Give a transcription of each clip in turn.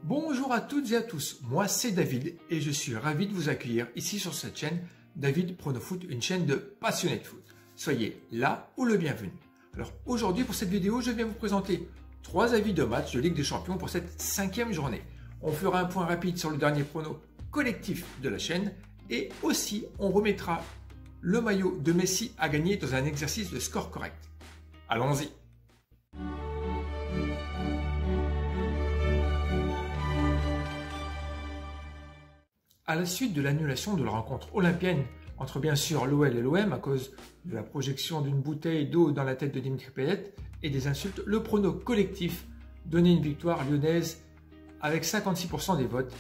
Bonjour à toutes et à tous, moi c'est David et je suis ravi de vous accueillir ici sur cette chaîne David Pronofoot, une chaîne de passionnés de foot. Soyez là ou le bienvenu. Alors aujourd'hui pour cette vidéo, je viens vous présenter 3 avis de match de Ligue des Champions pour cette 5e journée. On fera un point rapide sur le dernier prono collectif de la chaîne et aussi on remettra le maillot de Messi à gagner dans un exercice de score correct. Allons-y! À la suite de l'annulation de la rencontre olympienne entre bien sûr l'OL et l'OM à cause de la projection d'une bouteille d'eau dans la tête de Dimitri Payet et des insultes, le prono collectif donnait une victoire lyonnaise avec 56% des votes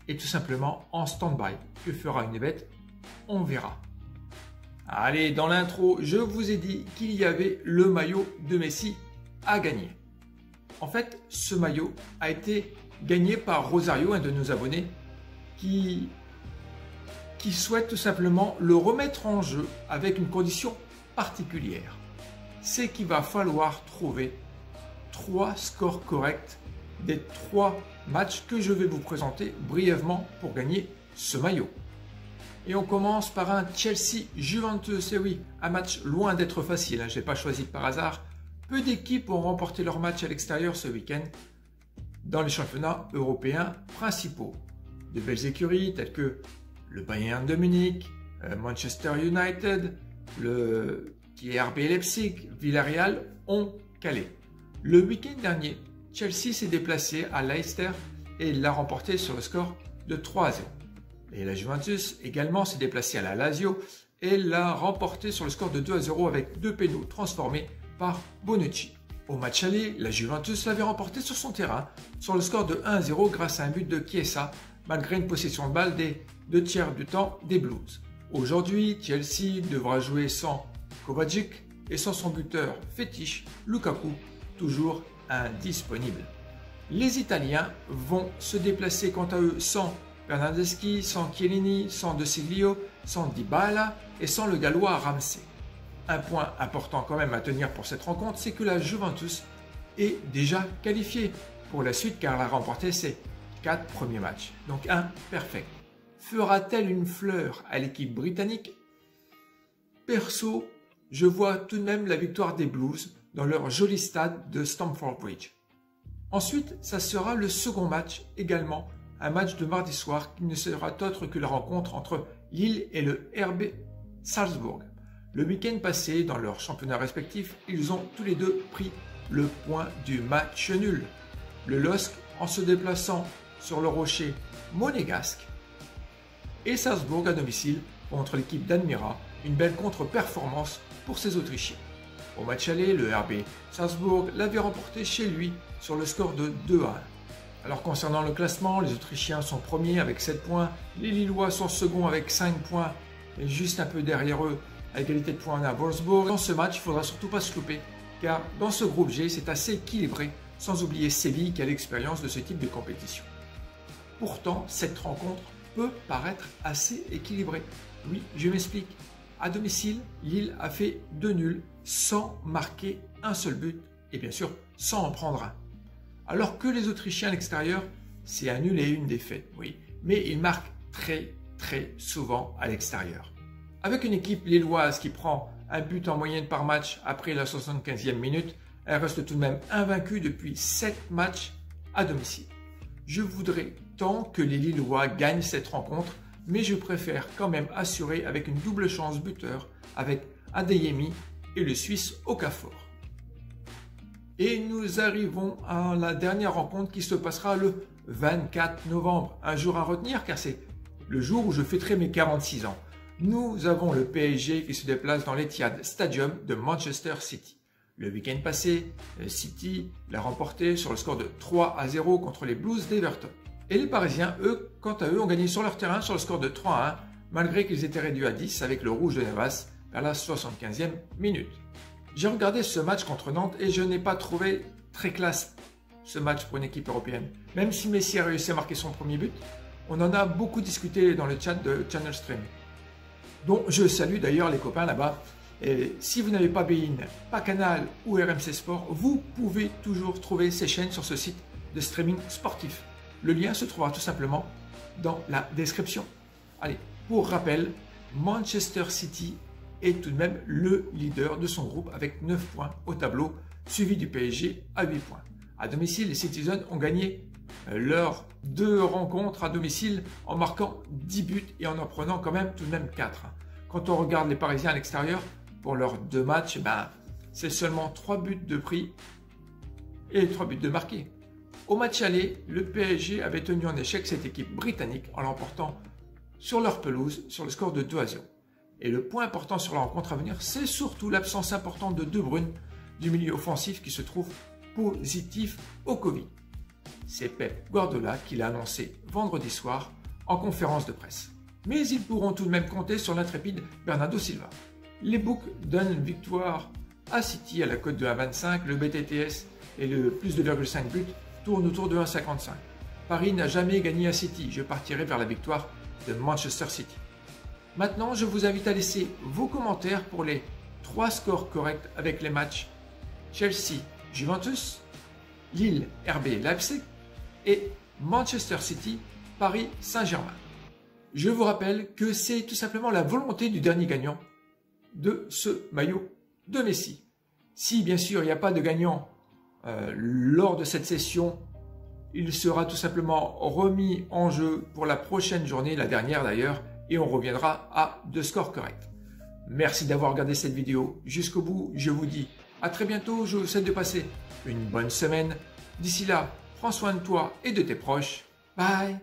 et tout simplement en stand-by. Que fera une bête? On verra. Allez, dans l'intro, je vous ai dit qu'il y avait le maillot de Messi à gagner. En fait, ce maillot a été gagné par Rosario, un de nos abonnés, qui souhaite tout simplement le remettre en jeu avec une condition particulière. C'est qu'il va falloir trouver 3 scores corrects des 3 matchs que je vais vous présenter brièvement pour gagner ce maillot. Et on commence par un Chelsea-Juventus. Et oui, un match loin d'être facile, je n'ai pas choisi par hasard. Peu d'équipes ont remporté leur match à l'extérieur ce week-end dans les championnats européens principaux. De belles écuries telles que le Bayern de Munich, Manchester United, le RB Leipzig, Villarreal ont calé. Le week-end dernier, Chelsea s'est déplacé à Leicester et l'a remporté sur le score de 3-0. Et la Juventus également s'est déplacée à la Lazio et l'a remporté sur le score de 2-0 avec 2 pénaux transformés par Bonucci. Au match aller, la Juventus l'avait remporté sur son terrain sur le score de 1-0 grâce à un but de Chiesa, malgré une possession de balle des 2 tiers du temps des Blues. Aujourd'hui, Chelsea devra jouer sans Kovacic et sans son buteur fétiche Lukaku, toujours indisponible. Les Italiens vont se déplacer quant à eux sans Bernardeschi, sans Chiellini, sans De Sciglio, sans Dybala et sans le Gallois Ramsey. Un point important quand même à tenir pour cette rencontre, c'est que la Juventus est déjà qualifiée pour la suite car elle a remporté ses 4 premiers matchs, donc un perfect. Fera-t-elle une fleur à l'équipe britannique? Perso, je vois tout de même la victoire des Blues dans leur joli stade de Stamford Bridge. Ensuite, ça sera le second match, également un match de mardi soir qui ne sera autre que la rencontre entre Lille et le RB Salzbourg. Le week-end passé, dans leurs championnats respectifs, ils ont tous les deux pris le point du match nul. Le LOSC en se déplaçant sur le rocher monégasque et Salzbourg à domicile contre l'équipe d'Admira, une belle contre-performance pour ces Autrichiens. Au match aller, le RB Salzbourg l'avait remporté chez lui sur le score de 2-1. Alors concernant le classement, les Autrichiens sont premiers avec 7 points, les Lillois sont seconds avec 5 points et juste un peu derrière eux à égalité de points à Wolfsburg. Dans ce match, il ne faudra surtout pas se louper car dans ce groupe G, c'est assez équilibré, sans oublier Séville qui a l'expérience de ce type de compétition. Pourtant, cette rencontre peut paraître assez équilibrée. Oui, je m'explique. À domicile, Lille a fait 2 nuls sans marquer un seul but et bien sûr sans en prendre un. Alors que les Autrichiens à l'extérieur, c'est un nul et une défaite, oui. Mais ils marquent très souvent à l'extérieur. Avec une équipe lilloise qui prend un but en moyenne par match après la 75e minute, elle reste tout de même invaincue depuis 7 matchs à domicile. Je voudrais tant que les Lillois gagnent cette rencontre, mais je préfère quand même assurer avec une double chance buteur avec Adeyemi et le Suisse Okafor. Et nous arrivons à la dernière rencontre qui se passera le 24 novembre. Un jour à retenir car c'est le jour où je fêterai mes 46 ans. Nous avons le PSG qui se déplace dans l'Etihad Stadium de Manchester City. Le week-end passé, City l'a remporté sur le score de 3-0 contre les Blues d'Everton. Et les Parisiens, eux, quant à eux, ont gagné sur leur terrain sur le score de 3-1, malgré qu'ils étaient réduits à 10 avec le rouge de Navas vers la 75e minute. J'ai regardé ce match contre Nantes et je n'ai pas trouvé très classe ce match pour une équipe européenne. Même si Messi a réussi à marquer son premier but, on en a beaucoup discuté dans le chat de Channel Stream, dont je salue d'ailleurs les copains là-bas. Et si vous n'avez pas Bein, pas Canal ou RMC Sport, vous pouvez toujours trouver ces chaînes sur ce site de streaming sportif. Le lien se trouvera tout simplement dans la description. Allez, pour rappel, Manchester City est tout de même le leader de son groupe avec 9 points au tableau, suivi du PSG à 8 points. À domicile, les Citizens ont gagné leurs 2 rencontres à domicile en marquant 10 buts et en prenant quand même tout de même 4. Quand on regarde les Parisiens à l'extérieur, pour leurs 2 matchs, c'est seulement 3 buts de pris et 3 buts de marqués. Au match aller, le PSG avait tenu en échec cette équipe britannique en l'emportant sur leur pelouse sur le score de 2-0. Et le point important sur la rencontre à venir, c'est surtout l'absence importante de De Bruyne du milieu offensif qui se trouve positif au Covid. C'est Pep Guardiola qui l'a annoncé vendredi soir en conférence de presse. Mais ils pourront tout de même compter sur l'intrépide Bernardo Silva. Les books donnent une victoire à City à la cote de 1,25, le BTTS et le plus de 2,5 buts tournent autour de 1,55. Paris n'a jamais gagné à City, je partirai vers la victoire de Manchester City. Maintenant, je vous invite à laisser vos commentaires pour les 3 scores corrects avec les matchs Chelsea-Juventus, Lille-RB Leipzig et Manchester City-Paris Saint-Germain. Je vous rappelle que c'est tout simplement la volonté du dernier gagnant de ce maillot de Messi. Si bien sûr il n'y a pas de gagnant lors de cette session, il sera tout simplement remis en jeu pour la prochaine journée, la dernière d'ailleurs, et on reviendra à 2 scores corrects. Merci d'avoir regardé cette vidéo jusqu'au bout. Je vous dis à très bientôt. Je vous souhaite de passer une bonne semaine. D'ici là, prends soin de toi et de tes proches. Bye!